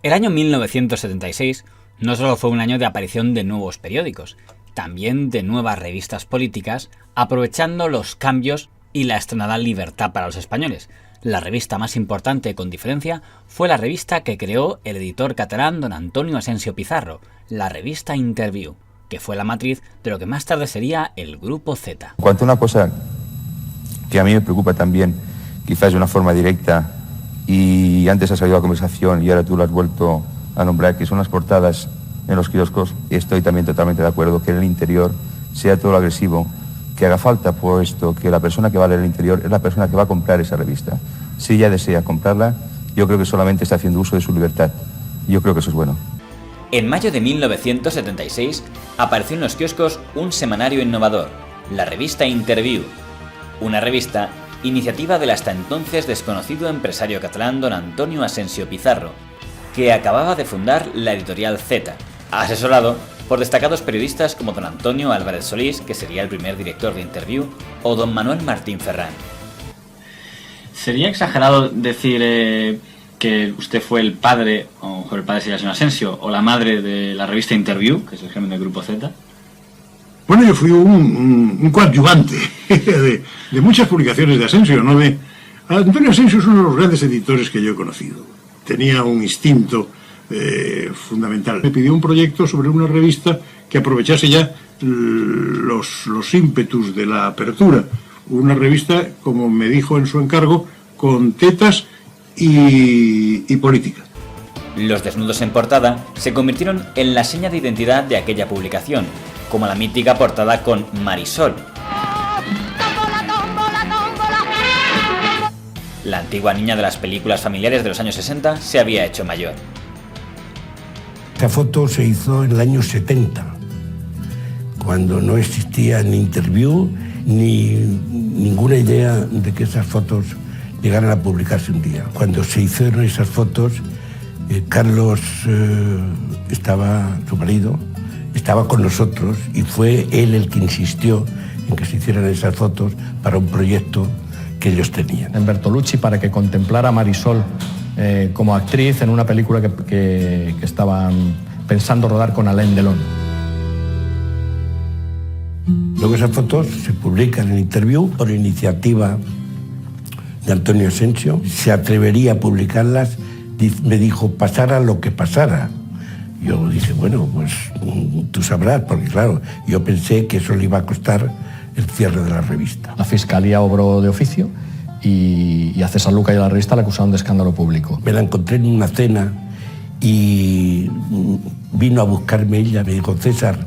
El año 1976 no solo fue un año de aparición de nuevos periódicos, también de nuevas revistas políticas, aprovechando los cambios y la estrenada libertad para los españoles. La revista más importante, con diferencia, fue la revista que creó el editor catalán don Antonio Asensio Pizarro, la revista Interviú, que fue la matriz de lo que más tarde sería el Grupo Z. En cuanto a una cosa que a mí me preocupa también, quizás de una forma directa, y antes ha salido la conversación y ahora tú lo has vuelto a nombrar, que son las portadas en los kioscos, estoy también totalmente de acuerdo que en el interior sea todo lo agresivo que haga falta, puesto que la persona que va a leer el interior es la persona que va a comprar esa revista. Si ella desea comprarla, yo creo que solamente está haciendo uso de su libertad. Yo creo que eso es bueno. En mayo de 1976 apareció en los kioscos un semanario innovador, la revista Interviú, una revista iniciativa del hasta entonces desconocido empresario catalán don Antonio Asensio Pizarro, que acababa de fundar la editorial Z, asesorado por destacados periodistas como don Antonio Álvarez Solís, que sería el primer director de Interviú, o don Manuel Martín Ferrán. ¿Sería exagerado decir que usted fue el padre, o mejor el padre sería el señor Asensio, o la madre de la revista Interviú, que es el germen del Grupo Z? Bueno, yo fui un coadyuvante de muchas publicaciones de Asensio, ¿no? Antonio Asensio es uno de los grandes editores que yo he conocido. Tenía un instinto fundamental. Me pidió un proyecto sobre una revista que aprovechase ya los ímpetus de la apertura. Una revista, como me dijo en su encargo, con tetas y política. Los desnudos en portada se convirtieron en la seña de identidad de aquella publicación, como la mítica portada con Marisol, la antigua niña de las películas familiares de los años 60 se había hecho mayor. Esta foto se hizo en el año 70, cuando no existía ni Interviú ni ninguna idea de que esas fotos llegaran a publicarse un día. Cuando se hicieron esas fotos, Carlos su marido, estaba con nosotros y fue él el que insistió en que se hicieran esas fotos para un proyecto que ellos tenían. En Bertolucci, para que contemplara a Marisol como actriz en una película que estaban pensando rodar con Alain Delon. Luego esas fotos se publican en Interviú por iniciativa de Antonio Asensio. Se atrevería a publicarlas, me dijo, pasara lo que pasara. Yo dije, bueno, pues tú sabrás, porque claro, yo pensé que eso le iba a costar el cierre de la revista. La Fiscalía obró de oficio y a César Luca y a la revista la acusaron de escándalo público. Me la encontré en una cena y vino a buscarme ella, me dijo, César,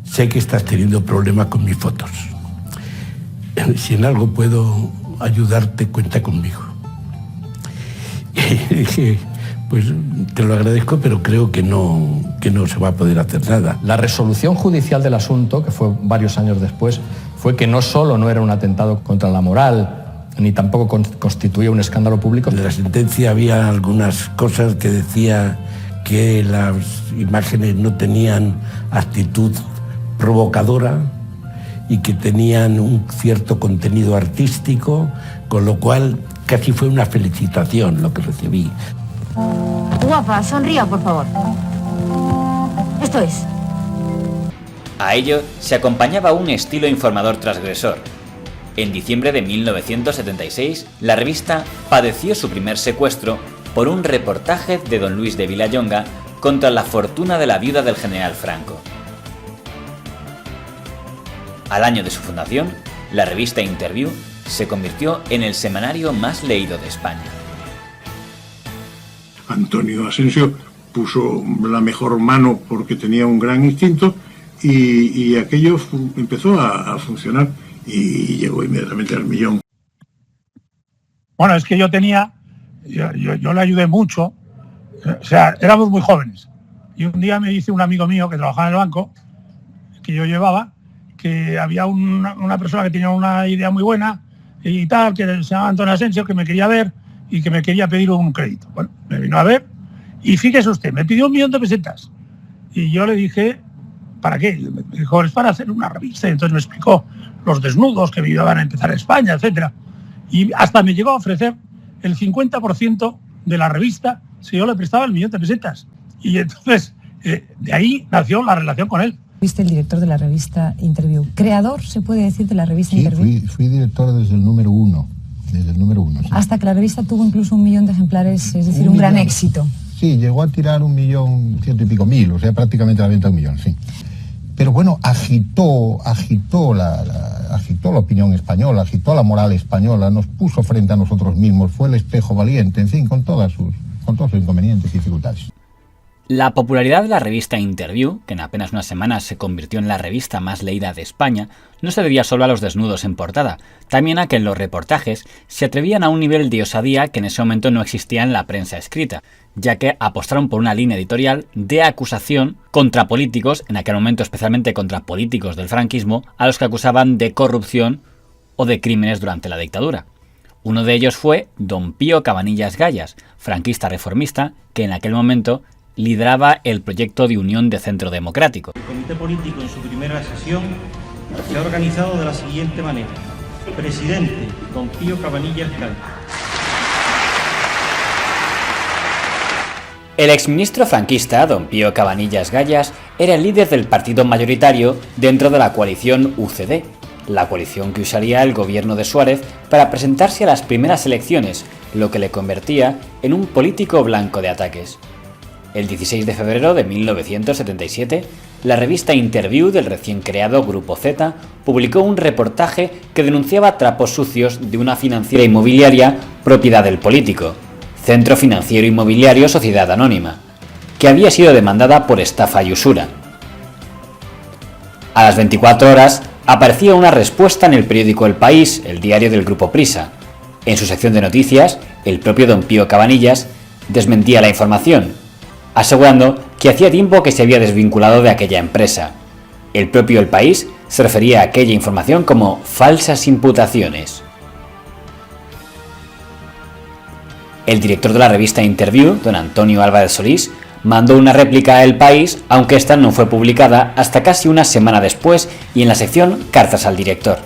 sé que estás teniendo problemas con mis fotos. Si en algo puedo ayudarte, cuenta conmigo. Y dije, pues te lo agradezco, pero creo que no se va a poder hacer nada. La resolución judicial del asunto, que fue varios años después, fue que no solo no era un atentado contra la moral, ni tampoco constituía un escándalo público. En la sentencia había algunas cosas que decía que las imágenes no tenían actitud provocadora y que tenían un cierto contenido artístico, con lo cual casi fue una felicitación lo que recibí. Guapa, sonría, por favor. Esto es. A ello se acompañaba un estilo informador transgresor. En diciembre de 1976, la revista padeció su primer secuestro por un reportaje de don Luis de Vilallonga contra la fortuna de la viuda del general Franco. Al año de su fundación, la revista Interviú se convirtió en el semanario más leído de España. Antonio Asensio puso la mejor mano porque tenía un gran instinto y aquello empezó a funcionar y llegó inmediatamente al millón. Bueno, es que yo le ayudé mucho, o sea, éramos muy jóvenes. Y un día me dice un amigo mío que trabajaba en el banco, que yo llevaba, que había una persona que tenía una idea muy buena y tal, que se llamaba Antonio Asensio, que me quería ver y que me quería pedir un crédito. Bueno, me vino a ver y fíjese usted, me pidió 1.000.000 de pesetas. Y yo le dije, ¿para qué? Me dijo, es para hacer una revista. Y entonces me explicó los desnudos que me iban a empezar en España, etc. Y hasta me llegó a ofrecer el 50% de la revista si yo le prestaba el 1.000.000 de pesetas. Y entonces, de ahí nació la relación con él. Fuiste el director de la revista Interview. ¿Creador, se puede decir, de la revista Interview? Sí, fui director desde el número 1. Desde el número 1, sí. Hasta que la revista tuvo incluso 1.000.000 de ejemplares, es decir, un gran éxito. Sí, llegó a tirar 1.100.000 y pico mil, o sea, prácticamente la venta de 1.000.000, sí. Pero bueno, agitó la opinión española, agitó la moral española, nos puso frente a nosotros mismos, fue el espejo valiente, en fin, con todos sus inconvenientes y dificultades. La popularidad de la revista Interview, que en apenas unas semanas se convirtió en la revista más leída de España, no se debía solo a los desnudos en portada, también a que en los reportajes se atrevían a un nivel de osadía que en ese momento no existía en la prensa escrita, ya que apostaron por una línea editorial de acusación contra políticos, en aquel momento especialmente contra políticos del franquismo, a los que acusaban de corrupción o de crímenes durante la dictadura. Uno de ellos fue don Pío Cabanillas Gallas, franquista reformista, que en aquel momento lideraba el proyecto de Unión de Centro Democrático. El comité político en su primera sesión se ha organizado de la siguiente manera. Presidente, don Pío Cabanillas Gallas. El exministro franquista, don Pío Cabanillas Gallas, era el líder del partido mayoritario dentro de la coalición UCD, la coalición que usaría el gobierno de Suárez para presentarse a las primeras elecciones, lo que le convertía en un político blanco de ataques. El 16 de febrero de 1977, la revista Interview del recién creado Grupo Z publicó un reportaje que denunciaba trapos sucios de una financiera inmobiliaria propiedad del político, Centro Financiero Inmobiliario Sociedad Anónima, que había sido demandada por estafa y usura. A las 24 horas aparecía una respuesta en el periódico El País, el diario del Grupo Prisa. En su sección de noticias, el propio don Pío Cabanillas desmentía la información, asegurando que hacía tiempo que se había desvinculado de aquella empresa. El propio El País se refería a aquella información como falsas imputaciones. El director de la revista Interview, don Antonio Álvarez Solís, mandó una réplica a El País, aunque esta no fue publicada hasta casi una semana después y en la sección Cartas al director.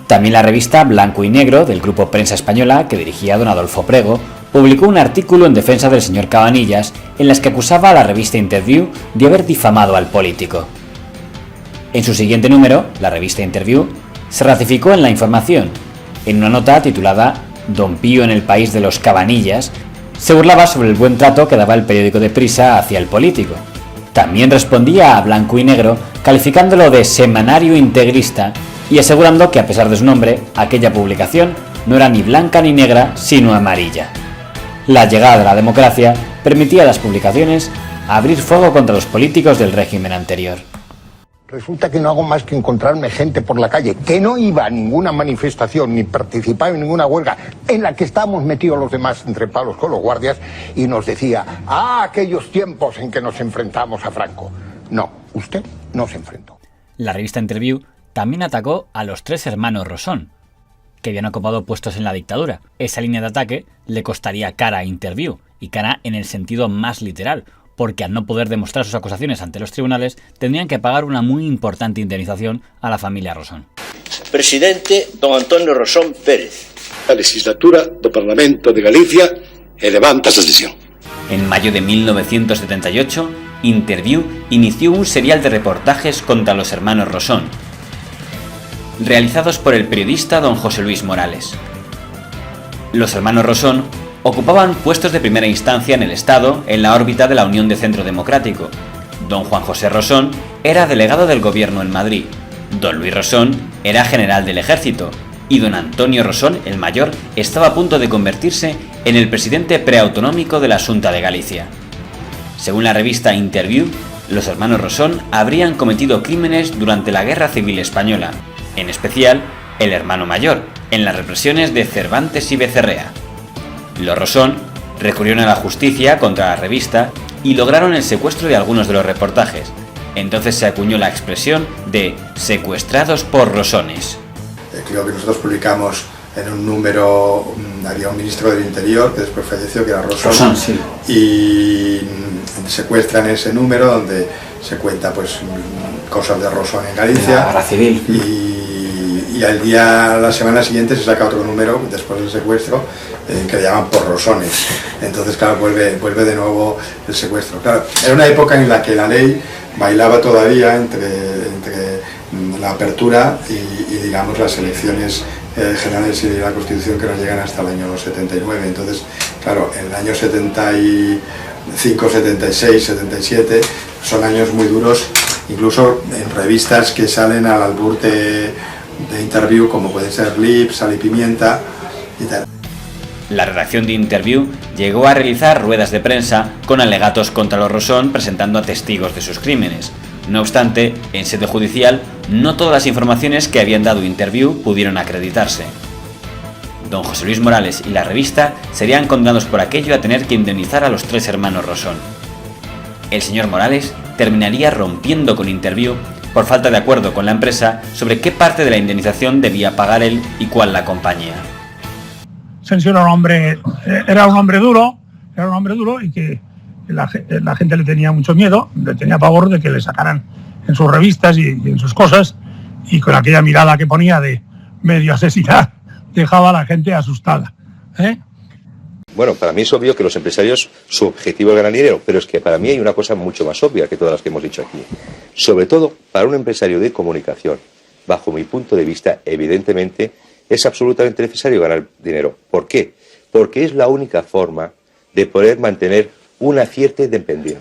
También la revista Blanco y Negro del Grupo Prensa Española, que dirigía don Adolfo Prego, publicó un artículo en defensa del señor Cabanillas en las que acusaba a la revista Interview de haber difamado al político. En su siguiente número, la revista Interview se ratificó en la información. En una nota titulada Don Pío en el país de los Cabanillas, se burlaba sobre el buen trato que daba el periódico de Prisa hacia el político. También respondía a Blanco y Negro calificándolo de semanario integrista y asegurando que a pesar de su nombre, aquella publicación no era ni blanca ni negra, sino amarilla. La llegada de la democracia permitía a las publicaciones abrir fuego contra los políticos del régimen anterior. Resulta que no hago más que encontrarme gente por la calle que no iba a ninguna manifestación ni participaba en ninguna huelga en la que estábamos metidos los demás entre palos con los guardias y nos decía, aquellos tiempos en que nos enfrentamos a Franco. No, usted no se enfrentó. La revista Interview también atacó a los 3 hermanos Rosón, que habían ocupado puestos en la dictadura. Esa línea de ataque le costaría cara a Interview, y cara en el sentido más literal, porque al no poder demostrar sus acusaciones ante los tribunales, tendrían que pagar una muy importante indemnización a la familia Rosón. Presidente don Antonio Rosón Pérez. La legislatura do Parlamento de Galicia levanta esta sesión. En mayo de 1978, Interview inició un serial de reportajes contra los hermanos Rosón, realizados por el periodista don José Luis Morales. Los hermanos Rosón ocupaban puestos de primera instancia en el Estado en la órbita de la Unión de Centro Democrático. Don Juan José Rosón era delegado del gobierno en Madrid, don Luis Rosón era general del ejército y don Antonio Rosón, el mayor, estaba a punto de convertirse en el presidente preautonómico de la Xunta de Galicia. Según la revista Interview, los hermanos Rosón habrían cometido crímenes durante la Guerra Civil Española, en especial el hermano mayor, en las represiones de Cervantes y Becerrea. Los Rosón recurrieron a la justicia contra la revista y lograron el secuestro de algunos de los reportajes. Entonces se acuñó la expresión de secuestrados por Rosones. Creo que nosotros publicamos en un número, había un ministro del Interior que después falleció, que era Rosón, sí. Y secuestran ese número donde se cuenta pues cosas de Rosón en Galicia. La Guerra Civil. y la semana siguiente se saca otro número después del secuestro que le llaman por rosones. Entonces, claro, vuelve de nuevo el secuestro. Claro, era una época en la que la ley bailaba todavía entre la apertura y digamos las elecciones generales y la Constitución, que nos llegan hasta el año 79. Entonces, claro, en el año 75, 76, 77 son años muy duros, incluso en revistas que salen al albur de Interview, como pueden ser Lip, Sal y Pimienta y tal. La redacción de Interview llegó a realizar ruedas de prensa con alegatos contra los Rosón, presentando a testigos de sus crímenes. No obstante, en sede judicial, no todas las informaciones que habían dado Interview pudieron acreditarse. Don José Luis Morales y la revista serían condenados por aquello a tener que indemnizar a los 3 hermanos Rosón. El señor Morales terminaría rompiendo con Interview por falta de acuerdo con la empresa sobre qué parte de la indemnización debía pagar él y cuál la compañía. Asensio era un hombre duro y que la gente le tenía mucho miedo, le tenía pavor de que le sacaran en sus revistas y en sus cosas, y con aquella mirada que ponía de medio asesinar dejaba a la gente asustada. Bueno, para mí es obvio que los empresarios, su objetivo es ganar dinero, pero es que para mí hay una cosa mucho más obvia que todas las que hemos dicho aquí. Sobre todo para un empresario de comunicación, bajo mi punto de vista, evidentemente, es absolutamente necesario ganar dinero. ¿Por qué? Porque es la única forma de poder mantener una cierta independencia.